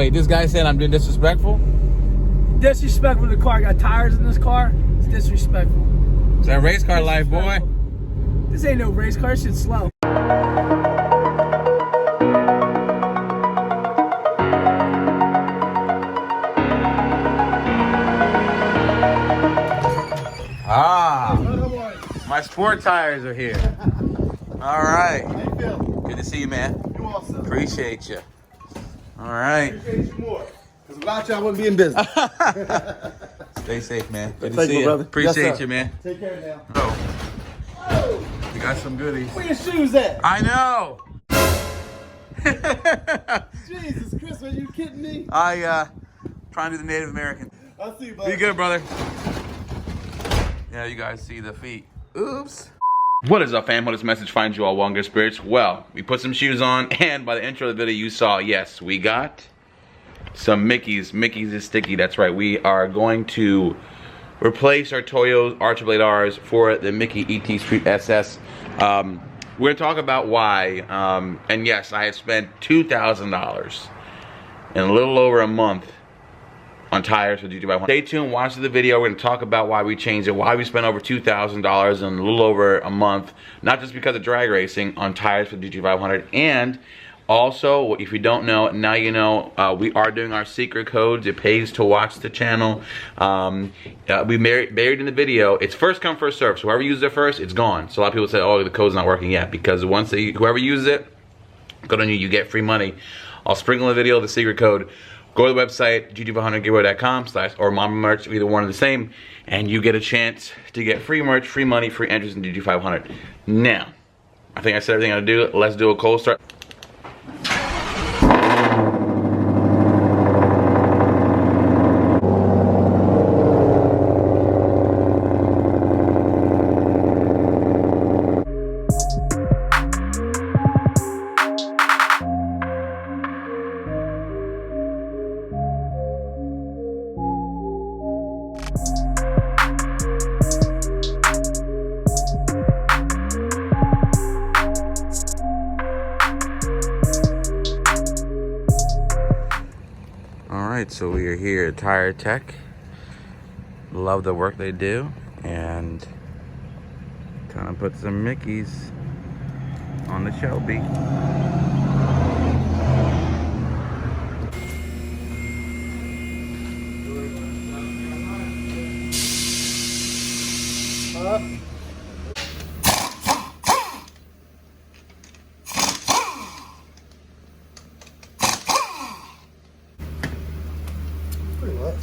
Wait, this guy said I'm being disrespectful? Disrespectful to the car. Got tires in this car. It's disrespectful. It's that race car life, boy. This ain't no race car. This shit's slow. Ah, my sport tires are here. All right. How you feel? Good to see you, man. You also. Appreciate you. All right. Appreciate you more. Because without you, I wouldn't be in business. Stay safe, man. Good to Thank see you, you. brother. Appreciate Yes, sir. you, man. Take care now. Oh, we got some goodies. Where your shoes at? I know. Jesus Christ, are you kidding me? Trying to do the Native American. I see you, buddy. Be good, brother. Yeah, you guys see the feet. Oops. What is up, fam? How this message finds you all well in good spirits? Well, we put some shoes on, and by the intro of the video, you saw, yes, we got some Mickeys. Mickeys is sticky. That's right. We are going to replace our Toyo R888Rs for the Mickey ET Street SS. We're going to talk about why, and yes, I have spent $2,000 in a little over a month on tires for GT500. Stay tuned, watch the video. We're going to talk about why we changed it, why we spent over $2,000 in a little over a month, not just because of drag racing, on tires for the GT500. And also, if you don't know, now you know, we are doing our secret codes. It pays to watch the channel. We buried in the video. It's first come, first serve. So whoever uses it first, it's gone. So a lot of people say, oh, the code's not working yet. Because once whoever uses it, good on you, you get free money. I'll sprinkle in the video the secret code. Go to the website, GT500giveaway.com/ or Mama Merch, either one are the same, and you get a chance to get free merch, free money, free entries in GT500. Now, I think I said everything I gotta do. Let's do a cold start. Alright, so we are here at Tire Tech. Love the work they do, and kind of put some Mickeys on the Shelby.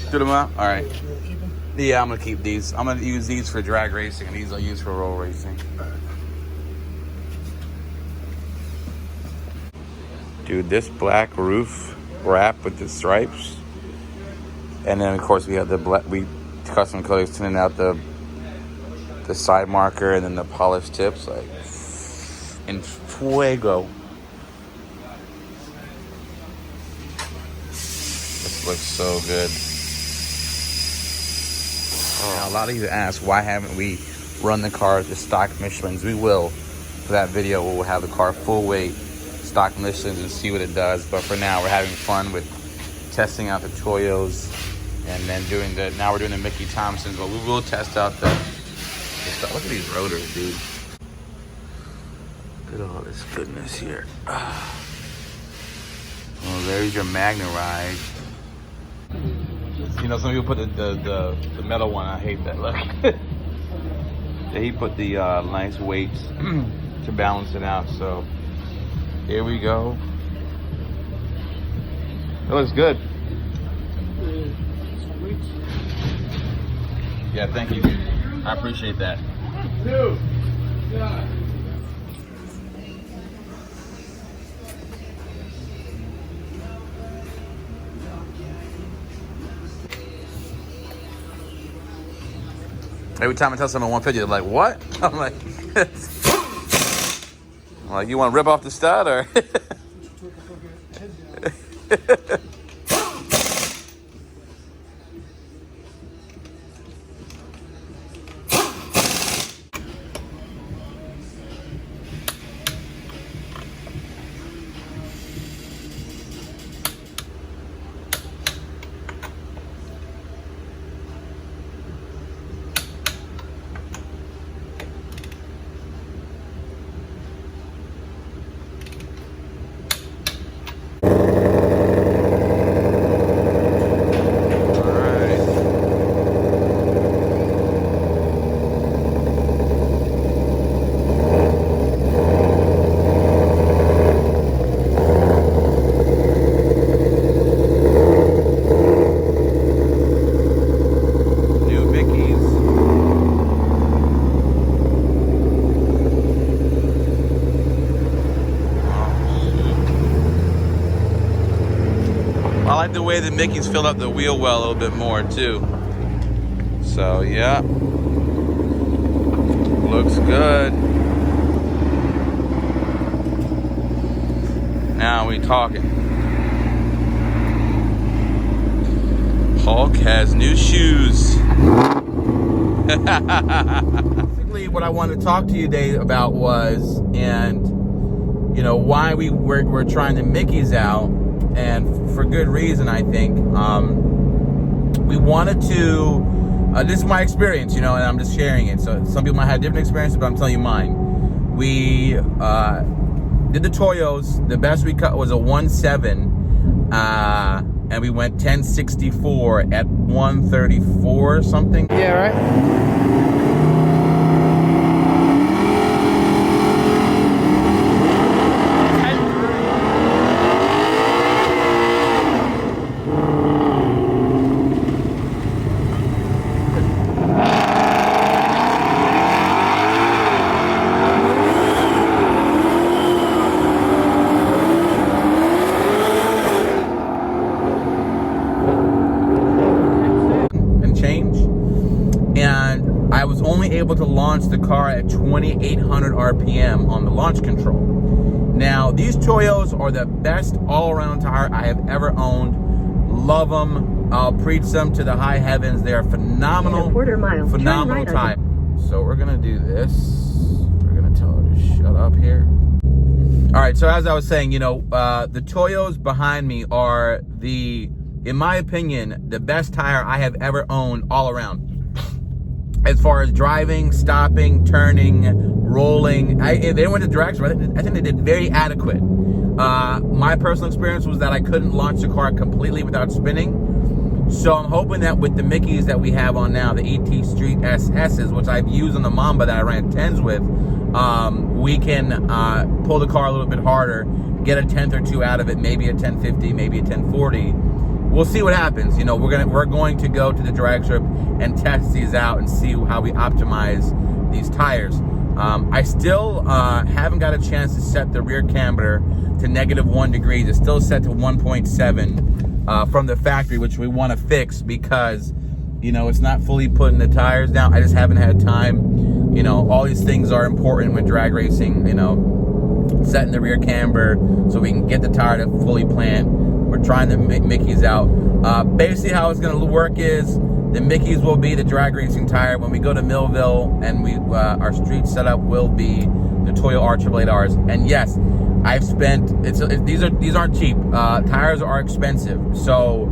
Do them out? Alright. Yeah, I'm gonna keep these. I'm gonna use these for drag racing, and these I'll use for roll racing. Dude, this black roof wrap with the stripes, and then of course we have the black. We custom colors, tinting out the side marker, and then the polished tips, like in fuego. This looks so good. Now, a lot of you ask, why haven't we run the car to stock Michelins? We will. For that video, we'll have the car full weight, stock Michelins, and see what it does. But for now, we're having fun with testing out the Toyos, and then now we're doing the Mickey Thompsons. But we will test out the stuff. Look at these rotors, dude. Look at all this goodness here. Well, there's your Magna-Ride. You know, some people put the metal one. I hate that look. Yeah, he put the nice weights to balance it out. So here we go. It looks good. Yeah, thank you. I appreciate that. Dude. Yeah. Every time I tell someone 150, they're like, what? I'm like, you want to rip off the stud, or? like the way the Mickey's filled up the wheel well a little bit more too. So yeah, looks good. Now we talking. Hulk has new shoes. Basically, what I wanted to talk to you today about was, and you know, why we're trying the Mickeys out, and for good reason, I think. We wanted to. This is my experience, you know, and I'm just sharing it. So some people might have different experiences, but I'm telling you mine. We did the Toyos. The best we cut was a 1.7, and we went 1064 at 134 or something. Yeah, right? I was only able to launch the car at 2,800 RPM on the launch control. Now, these Toyos are the best all-around tire I have ever owned. Love them. I'll preach them to the high heavens. They are phenomenal, phenomenal tire. So we're gonna do this. We're gonna tell her to shut up here. All right, so as I was saying, you know, the Toyos behind me are in my opinion, the best tire I have ever owned all around. As far as driving, stopping, turning, rolling, they went to drag, I think they did very adequate. My personal experience was that I couldn't launch the car completely without spinning. So I'm hoping that with the Mickeys that we have on now, the ET Street SS's, which I've used on the Mamba that I ran 10s with, we can pull the car a little bit harder, get a 10th or two out of it, maybe a 1050, maybe a 1040. We'll see what happens. You know, we're going to go to the drag strip and test these out and see how we optimize these tires. I still haven't got a chance to set the rear camber to -1 degree. It's still set to 1.7 from the factory, which we want to fix because, you know, it's not fully putting the tires down. I just haven't had time. You know, all these things are important when drag racing, you know, setting the rear camber so we can get the tire to fully plant. We're trying the Mickeys out. Basically how it's gonna work is the Mickeys will be the drag racing tire. When we go to Millville and our street setup will be the Toyo R888Rs. And yes, I've spent, these aren't cheap. Tires are expensive. So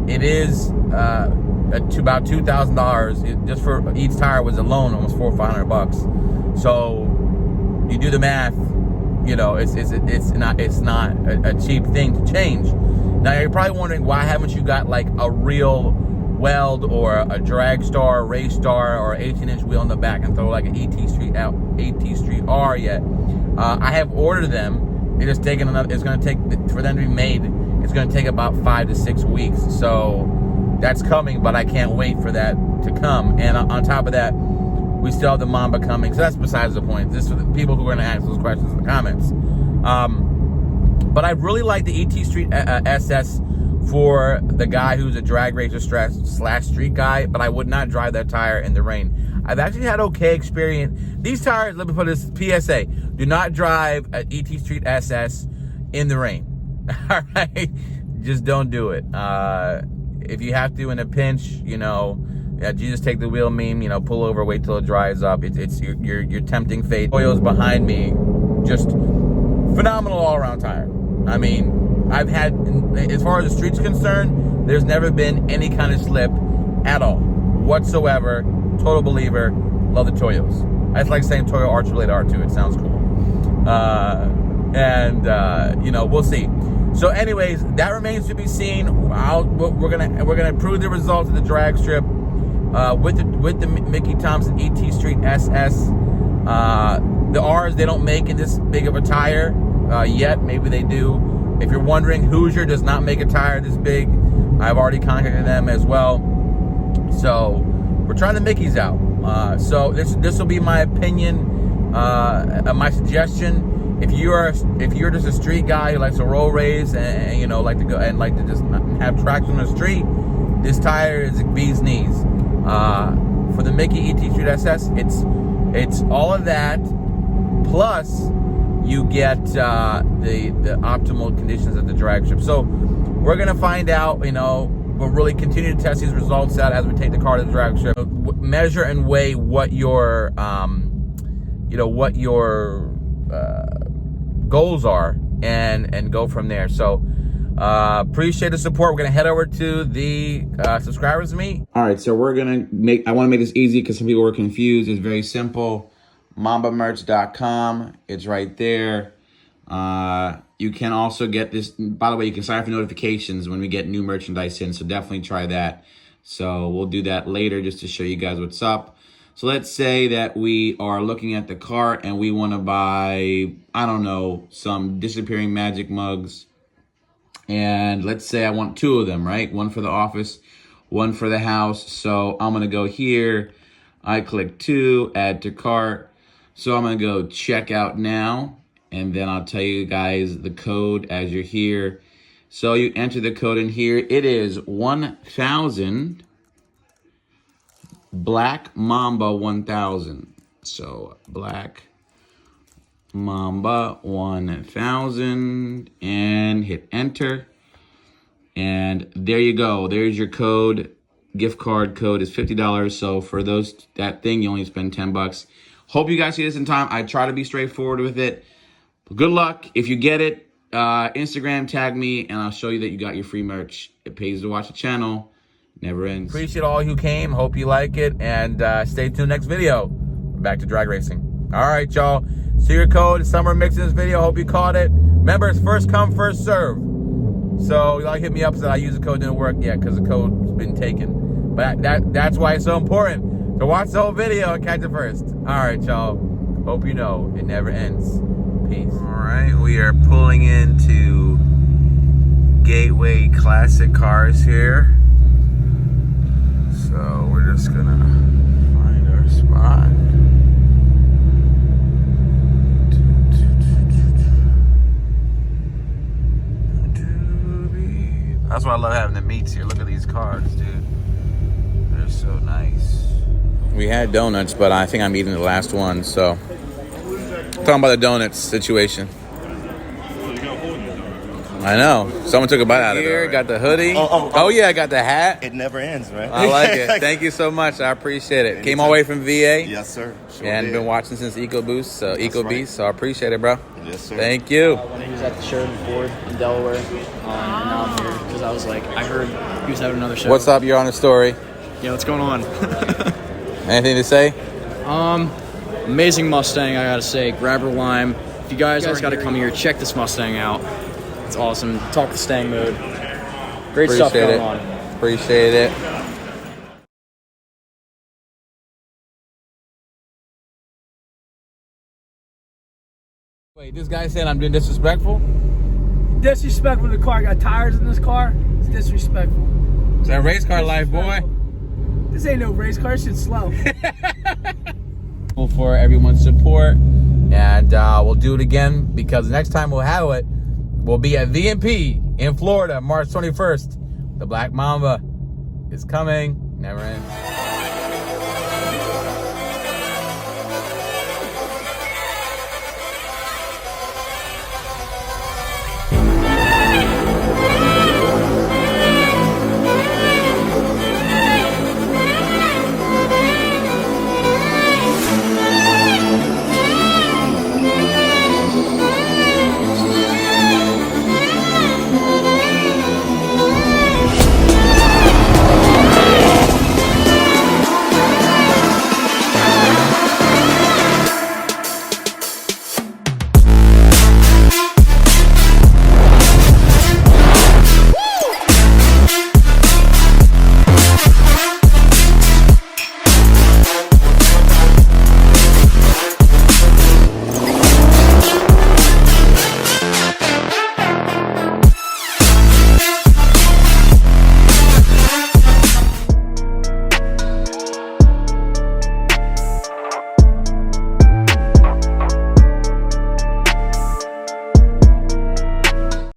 it is about $2,000 just for each tire was alone, almost $400 or $500. So you do the math. You know, it's not a cheap thing to change. Now you're probably wondering, why haven't you got like a real weld or a drag star, race star, or 18-inch wheel in the back and throw like an AT Street R yet? I have ordered them. It's just taking it's going to take for them to be made. It's going to take about 5 to 6 weeks. So that's coming, but I can't wait for that to come. And on top of that, we still have the Mamba coming, so that's besides the point. This is for the people who are going to ask those questions in the comments. But I really like the ET Street SS for the guy who's a drag racer slash street guy, but I would not drive that tire in the rain. I've actually had okay experience. These tires, let me put this PSA, do not drive an ET Street SS in the rain. All right? Just don't do it. If you have to in a pinch, you know, you just take the wheel meme, you know, pull over, wait till it dries up. It's your tempting fate. Toyo's behind me, just phenomenal all-around tire. I mean, I've had, as far as the street's concerned, there's never been any kind of slip at all, whatsoever. Total believer. Love the Toyos. I just like saying Toyo R888R too. It sounds cool. You know, we'll see. So, anyways, that remains to be seen. We're gonna prove the results of the drag strip. With the Mickey Thompson ET Street SS. The R's they don't make in this big of a tire yet. Maybe they do. If you're wondering, Hoosier does not make a tire this big. I've already contacted them as well. So we're trying the Mickeys out. So this will be my opinion, my suggestion. if you're just a street guy who likes to roll race and you know, like to go and like to just have traction on the street, this tire is bee's knees. For the Mickey ET Street SS, it's all of that, plus you get the optimal conditions at the drag strip. So we're gonna find out, you know, we'll really continue to test these results out as we take the car to the drag strip. Measure and weigh what your, you know, what your goals are, and go from there. So appreciate the support. We're gonna head over to the subscribers meet. All right, so we're gonna I want to make this easy because some people were confused. It's very simple. mambamerch.com. It's right there. You can also get this. By the way, you can sign up for notifications when we get new merchandise in, so definitely try that. So we'll do that later just to show you guys what's up. So let's say that we are looking at the cart and we want to buy, I don't know, some disappearing magic mugs. And let's say I want 2 of them, right? One for the office, one for the house. So I'm going to go here. I click 2, add to cart. So I'm going to go check out now. And then I'll tell you guys the code as you're here. So you enter the code in here. It is 1000 Black Mamba 1000. So Black Mamba 1000, and hit enter. And there you go. There's your code. Gift card code is $50. So for that thing, you only spend $10. Hope you guys see this in time. I try to be straightforward with it. Good luck. If you get it, Instagram tag me and I'll show you that you got your free merch. It pays to watch the channel. Never ends. Appreciate all who came. Hope you like it. And stay tuned next video. Back to drag racing. All right, y'all. See your code. Summer mix in this video. Hope you caught it. Remember, it's first come, first serve. So y'all hit me up, said I used the code, didn't work yet because the code's been taken. But that's why it's so important to watch the whole video and catch it first. All right, y'all. Hope you know it never ends. Peace. All right, we are pulling into Gateway Classic Cars here. So we're just gonna find our spot. That's why I love having the meets here. Look at these cars, dude. They're so nice. We had donuts, but I think I'm eating the last one, so. Talking about the donuts situation. I know. Someone took a bite out of it. Here, got the hoodie. Oh, yeah, I got the hat. It never ends, right? I like it. Thank you so much. I appreciate it. Came all the way from VA. Yes, sir. Sure and did. been watching since EcoBoost, so EcoBeast, so I appreciate it, bro. Yes, sir. Thank you. When he was at the Sheridan Ford in Delaware, and now I'm here because I was like, I heard he was having another show. What's up? You're on the story. Yeah, what's going on? Anything to say? Amazing Mustang, I gotta say. Grabber Lime. If you guys gotta come here, check this Mustang out. It's awesome. Talk to StangMode. Great stuff going on. Appreciate it. Wait, this guy said I'm being disrespectful? Disrespectful to the car. Got tires in this car. It's disrespectful. It's that race car life, boy. This ain't no race car. This shit's slow. For everyone's support, and we'll do it again because next time we'll have it, we'll be at VMP in Florida, March 21st. The Black Mamba is coming. Never ends.